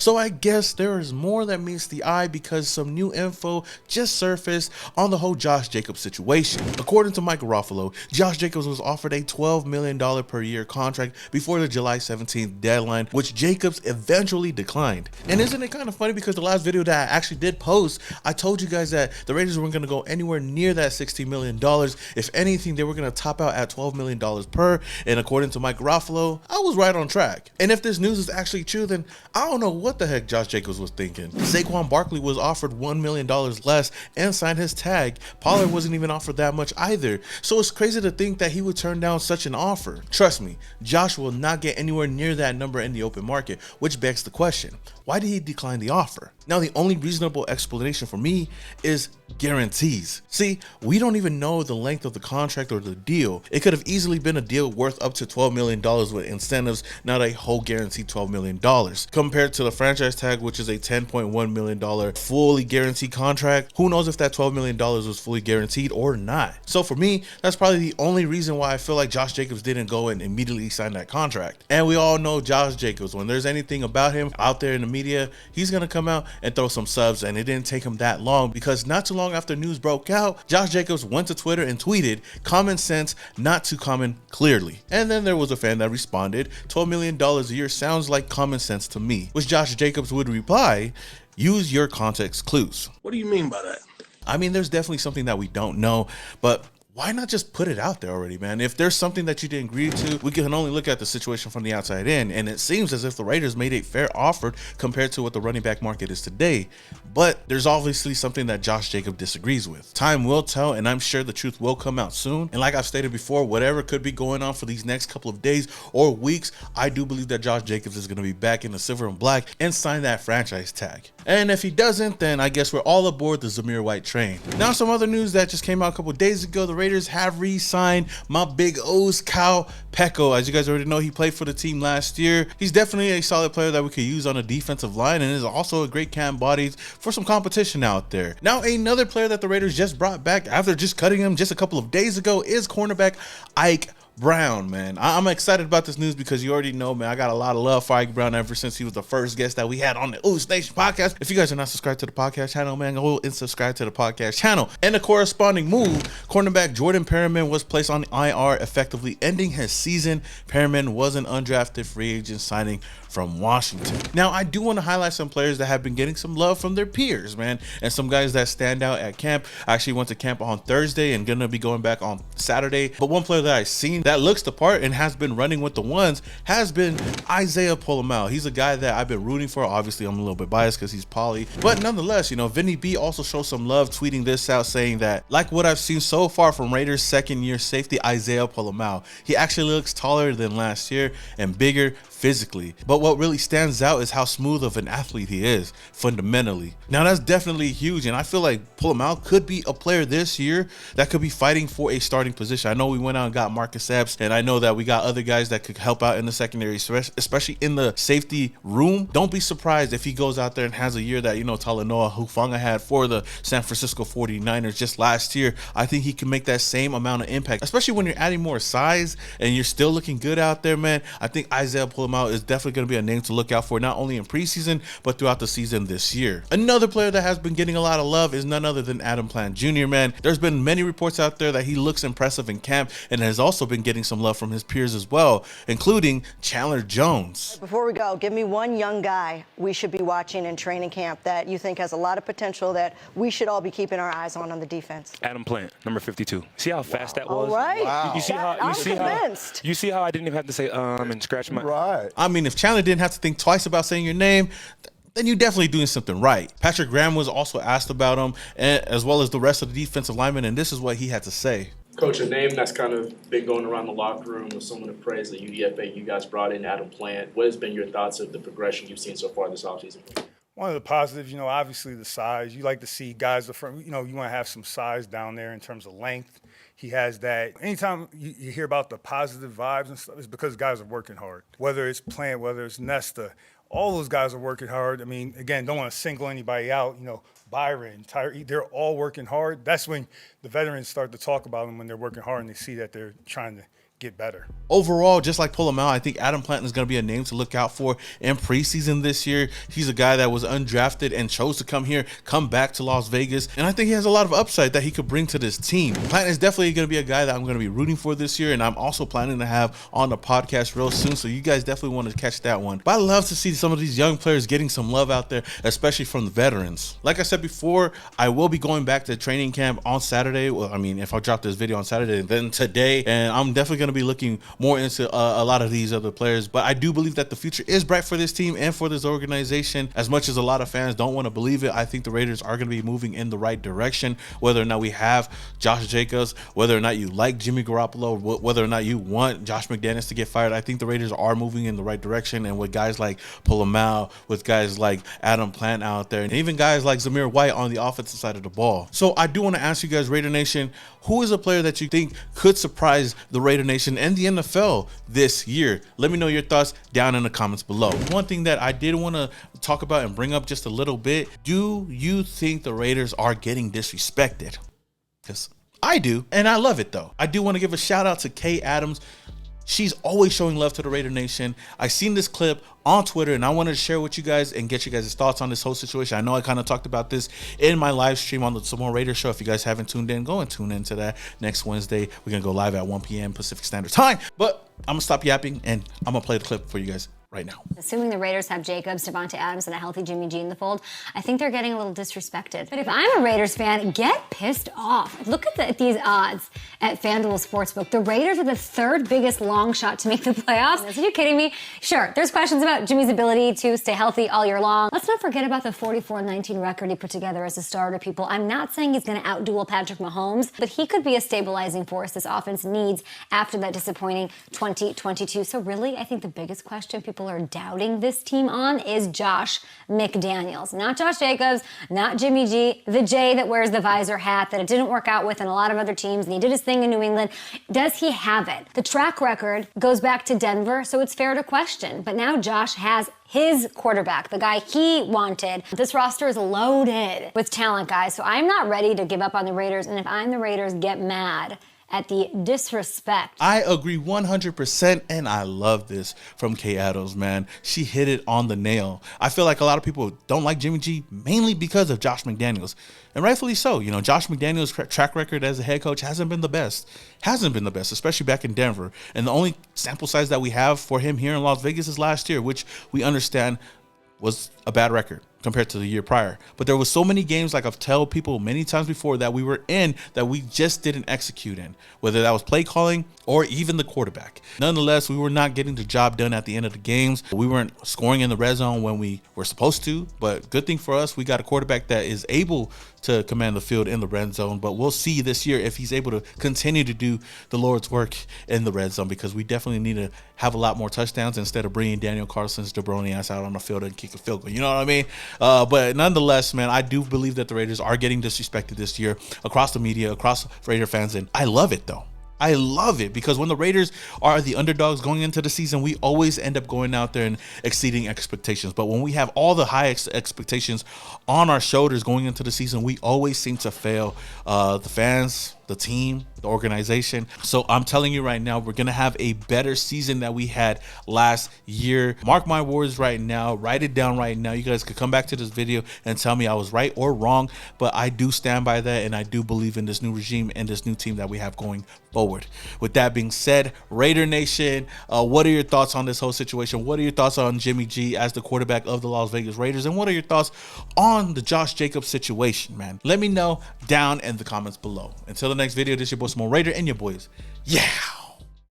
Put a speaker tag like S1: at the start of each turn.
S1: So I guess there is more that meets the eye because some new info just surfaced on the whole Josh Jacobs situation. According to Mike Garofalo, Josh Jacobs was offered a $12 million per year contract before the July 17th deadline, which Jacobs eventually declined. And isn't it kind of funny because the last video that I actually did post, I told you guys that the Raiders weren't going to go anywhere near that $16 million. If anything, they were going to top out at $12 million per. And according to Mike Garofalo, I was right on track. And if this news is actually true, then I don't know what the heck Josh Jacobs was thinking. Saquon Barkley was offered $1 million less and signed his tag. Pollard wasn't even offered that much either. So it's crazy to think that he would turn down such an offer. Trust me, Josh will not get anywhere near that number in the open market, which begs the question, why did he decline the offer? Now, the only reasonable explanation for me is guarantees. See, we don't even know the length of the contract or the deal. It could have easily been a deal worth up to $12 million with incentives, not a whole guaranteed $12 million. Compared to the franchise tag, which is a $10.1 million fully guaranteed contract, who knows if that $12 million was fully guaranteed or not. So for me, that's probably the only reason why I feel like Josh Jacobs didn't go and immediately sign that contract. And we all know Josh Jacobs, when there's anything about him out there in the media, he's going to come out and throw some subs, and it didn't take him that long because not too long after news broke out, Josh Jacobs went to Twitter and tweeted, "Common sense, not too common, clearly." And then there was a fan that responded, $12 million a year sounds like common sense to me, which Josh Jacobs would reply, "Use your context clues."
S2: What do you mean by that?
S1: I mean, there's definitely something that we don't know, but why not just put it out there already, man? If there's something that you didn't agree to, we can only look at the situation from the outside in, and it seems as if the Raiders made a fair offer compared to what the running back market is today. But there's obviously something that Josh Jacobs disagrees with. Time will tell, and I'm sure the truth will come out soon. And like I've stated before, whatever could be going on for these next couple of days or weeks, I do believe that Josh Jacobs is going to be back in the silver and black and sign that franchise tag. And if he doesn't, then I guess we're all aboard the Zamir White train. Now, some other news that just came out a couple of days ago, the Raiders have re-signed my big O's cow, Peko. As you guys already know, he played for the team last year. He's definitely a solid player that we could use on a defensive line and is also a great cam body for some competition out there. Now, another player that the Raiders just brought back after just cutting him just a couple of days ago is cornerback Ike Brown, man. I'm excited about this news because you already know, man, I got a lot of love for Ike Brown ever since he was the first guest that we had on the Ooze Nation podcast. If you guys are not subscribed to the podcast channel, man, go and subscribe to the podcast channel. And the corresponding move, cornerback Jordan Perriman was placed on IR, effectively ending his season. Perriman was an undrafted free agent signing from Washington. Now, I do want to highlight some players that have been getting some love from their peers, man, and some guys that stand out at camp. I actually went to camp on Thursday and gonna be going back on Saturday. But one player that I've seen that looks the part and has been running with the ones has been Isaiah Pola-Mao. He's a guy that I've been rooting for. Obviously, I'm a little bit biased because he's Poly, but nonetheless, you know, Vinny B also showed some love, tweeting this out, saying that, like what I've seen so far from Raiders second-year safety Isaiah Pola-Mao, he actually looks taller than last year and bigger physically. But what really stands out is how smooth of an athlete he is fundamentally. Now, that's definitely huge, and I feel like Pola-Mao could be a player this year that could be fighting for a starting position. I know we went out and got Marcus Epps, and I know that we got other guys that could help out in the secondary, especially in the safety room. Don't be surprised if he goes out there and has a year that, you know, Talanoa Hufanga had for the San Francisco 49ers just last year. I think he can make that same amount of impact, especially when you're adding more size and you're still looking good out there, man. I think Isaiah Pola-Mao is definitely going to be a name to look out for, not only in preseason, but throughout the season this year. Another player that has been getting a lot of love is none other than Adam Plant Jr., man. There's been many reports out there that he looks impressive in camp and has also been getting some love from his peers as well, including Chandler Jones.
S3: Before we go, give me one young guy we should be watching in training camp that you think has a lot of potential that we should all be keeping our eyes on the defense.
S4: Adam Plant, number 52. See how fast that was?
S3: All right.
S2: Wow.
S4: You see how I didn't even have to say and scratch my.
S2: Right.
S1: I mean, if Chandler didn't have to think twice about saying your name, then you're definitely doing something right. Patrick Graham was also asked about him, as well as the rest of the defensive linemen, and this is what he had to say.
S5: Coach, a name that's kind of been going around the locker room with someone to praise the UDFA you guys brought in, Adam Plant. What has been your thoughts of the progression you've seen so far this offseason?
S6: One of the positives, you know, obviously the size. You like to see guys, you know, you want to have some size down there in terms of length. He has that. Anytime you hear about the positive vibes and stuff, it's because guys are working hard. Whether it's Plant, whether it's Nesta, all those guys are working hard. I mean, again, don't want to single anybody out. You know, Byron, Tyree, they're all working hard. That's when the veterans start to talk about them when they're working hard and they see that they're trying to get better.
S1: Overall, just like Pola-Mao, I think Adam Plant is going to be a name to look out for in preseason this year. He's a guy that was undrafted and chose to come back to Las Vegas. And I think he has a lot of upside that he could bring to this team. Plant is definitely going to be a guy that I'm going to be rooting for this year. And I'm also planning to have on the podcast real soon. So you guys definitely want to catch that one. But I love to see some of these young players getting some love out there, especially from the veterans. Like I said before, I will be going back to training camp on Saturday. Well, I mean, if I drop this video on Saturday, then today. And I'm definitely going to be looking more into a lot of these other players, but I do believe that the future is bright for this team and for this organization. As much as a lot of fans don't want to believe it, I think the Raiders are going to be moving in the right direction. Whether or not we have Josh Jacobs, whether or not you like Jimmy Garoppolo, whether or not you want Josh McDaniels to get fired, I think the Raiders are moving in the right direction. And with guys like Pola-Mao, with guys like Adam Plant out there, and even guys like Zamir White on the offensive side of the ball. So I do want to ask you guys, Raider Nation, who is a player that you think could surprise the Raider Nation and the NFL this year? Let me know your thoughts down in the comments below. One thing that I did want to talk about and bring up just a little bit, do you think the Raiders are getting disrespected? Because I do, and I love it though. I do want to give a shout out to Kay Adams. She's always showing love to the Raider Nation. I seen this clip on Twitter, and I wanted to share with you guys and get you guys' thoughts on this whole situation. I know I kind of talked about this in my live stream on the Samoa Raider Show. If you guys haven't tuned in, go and tune into that. Next Wednesday, we're going to go live at 1 p.m. Pacific Standard Time. But I'm going to stop yapping, and I'm going to play the clip for you guys right now.
S2: Assuming the Raiders have Jacobs, Devontae Adams, and a healthy Jimmy G in the fold, I think they're getting a little disrespected. But if I'm a Raiders fan, get pissed off. Look at these odds at FanDuel Sportsbook. The Raiders are the third biggest long shot to make the playoffs. Are you kidding me? Sure, there's questions about Jimmy's ability to stay healthy all year long. Let's not forget about the 44-19 record he put together as a starter, people. I'm not saying he's going to outduel Patrick Mahomes, but he could be a stabilizing force this offense needs after that disappointing 2022. So really, I think the biggest question people are doubting this team on is Josh McDaniels. Not Josh Jacobs, not Jimmy G, the J that wears the visor hat that it didn't work out with in a lot of other teams, and he did his thing in New England. Does he have it? The track record goes back to Denver, so it's fair to question. But now Josh has his quarterback, the guy he wanted. This roster is loaded with talent, guys, so I'm not ready to give up on the Raiders, and if I'm the Raiders, get mad at the disrespect.
S1: I agree 100%, and I love this from Kay Adams, man. She hit it on the nail. I feel like a lot of people don't like Jimmy G mainly because of Josh McDaniels, and rightfully so. You know, Josh McDaniels' track record as a head coach hasn't been the best, especially back in Denver. And the only sample size that we have for him here in Las Vegas is last year, which we understand was a bad record compared to the year prior. But there was so many games, like I've told people many times before, that we were in that we just didn't execute in, whether that was play calling or even the quarterback. Nonetheless, we were not getting the job done at the end of the games. We weren't scoring in the red zone when we were supposed to, but good thing for us, we got a quarterback that is able to command the field in the red zone. But we'll see this year if he's able to continue to do the Lord's work in the red zone, because we definitely need to have a lot more touchdowns instead of bringing Daniel Carson's jabroni ass out on the field and kick a field goal. You know what I mean? But nonetheless, man, I do believe that the Raiders are getting disrespected this year across the media, across Raider fans, and I love it though. I love it because when the Raiders are the underdogs going into the season, we always end up going out there and exceeding expectations. But when we have all the high expectations on our shoulders going into the season, we always seem to fail. The fans, the team, the organization. So I'm telling you right now, we're going to have a better season that we had last year. Mark my words right now. Write it down right now. You guys could come back to this video and tell me I was right or wrong, but I do stand by that, and I do believe in this new regime and this new team that we have going forward. With that being said, Raider Nation, what are your thoughts on this whole situation? What are your thoughts on Jimmy G as the quarterback of the Las Vegas Raiders? And what are your thoughts on the Josh Jacobs situation, man? Let me know down in the comments below. Until the next video, this is your boy Small Raider and your boys. Yeah.